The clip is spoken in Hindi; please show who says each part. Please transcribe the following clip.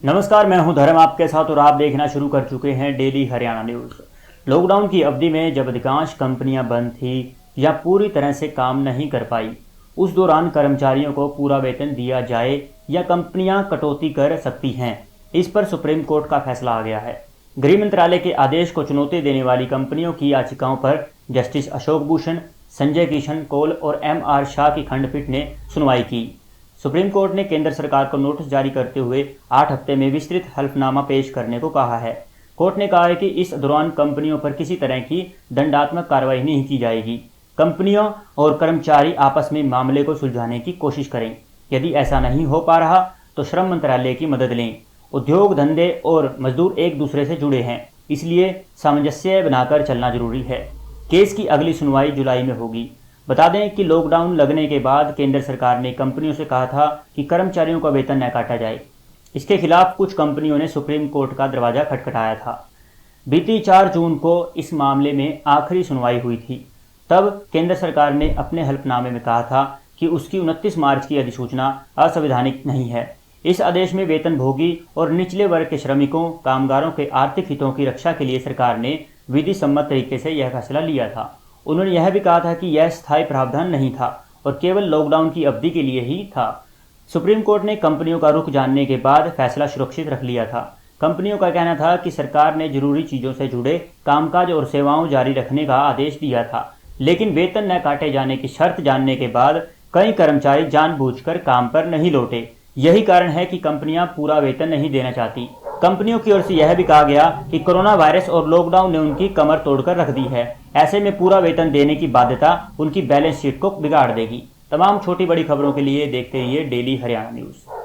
Speaker 1: नमस्कार, मैं हूं धर्म आपके साथ और आप देखना शुरू कर चुके हैं डेली हरियाणा न्यूज़। लॉकडाउन की अवधि में जब अधिकांश कंपनियां बंद थी या पूरी तरह से काम नहीं कर पाई, उस दौरान कर्मचारियों को पूरा वेतन दिया जाए या कंपनियां कटौती कर सकती हैं, इस पर सुप्रीम कोर्ट का फैसला आ गया है। गृह मंत्रालय के आदेश को चुनौती देने वाली कंपनियों की याचिकाओं पर जस्टिस अशोक भूषण, संजय किशन कौल और एम.आर. शाह की खंडपीठ ने सुनवाई की। सुप्रीम कोर्ट ने केंद्र सरकार को नोटिस जारी करते हुए 8 हफ्ते में विस्तृत हल्फनामा पेश करने को कहा है। कोर्ट ने कहा है कि इस दौरान कंपनियों पर किसी तरह की दंडात्मक कार्रवाई नहीं की जाएगी। कंपनियों और कर्मचारी आपस में मामले को सुलझाने की कोशिश करें। यदि ऐसा नहीं हो पा रहा तो श्रम मंत्रालय की मदद लें। उद्योग धंधे और मजदूर एक दूसरे से जुड़े हैं, इसलिए सामंजस्य बनाकर चलना जरूरी है। केस की अगली सुनवाई जुलाई में होगी। बता दें कि लॉकडाउन लगने के बाद केंद्र सरकार ने कंपनियों से कहा था कि कर्मचारियों का वेतन न काटा जाए। इसके खिलाफ कुछ कंपनियों ने सुप्रीम कोर्ट का दरवाजा खटखटाया था। बीती 4 जून को इस मामले में आखिरी सुनवाई हुई थी। तब केंद्र सरकार ने अपने हल्फनामे में कहा था कि उसकी 29 मार्च की अधिसूचना असंवैधानिक नहीं है। इस आदेश में वेतनभोगी और निचले वर्ग के श्रमिकों, कामगारों के आर्थिक हितों की रक्षा के लिए सरकार ने विधि सम्मत तरीके से यह फैसला लिया था। उन्होंने यह भी कहा था कि यह स्थायी प्रावधान नहीं था और केवल लॉकडाउन की अवधि के लिए ही था। सुप्रीम कोर्ट ने कंपनियों का रुख जानने के बाद फैसला सुरक्षित रख लिया था। कंपनियों का कहना था कि सरकार ने जरूरी चीजों से जुड़े कामकाज और सेवाओं जारी रखने का आदेश दिया था, लेकिन वेतन न काटे जाने की शर्त जानने के बाद कई कर्मचारी जानबूझकर काम पर नहीं लौटे। यही कारण है कि कंपनियां पूरा वेतन नहीं देना चाहती। कंपनियों की ओर से यह भी कहा गया कि कोरोना वायरस और लॉकडाउन ने उनकी कमर तोड़कर रख दी है। ऐसे में पूरा वेतन देने की बाध्यता उनकी बैलेंस शीट को बिगाड़ देगी। तमाम छोटी बड़ी खबरों के लिए देखते रहिए डेली हरियाणा न्यूज़।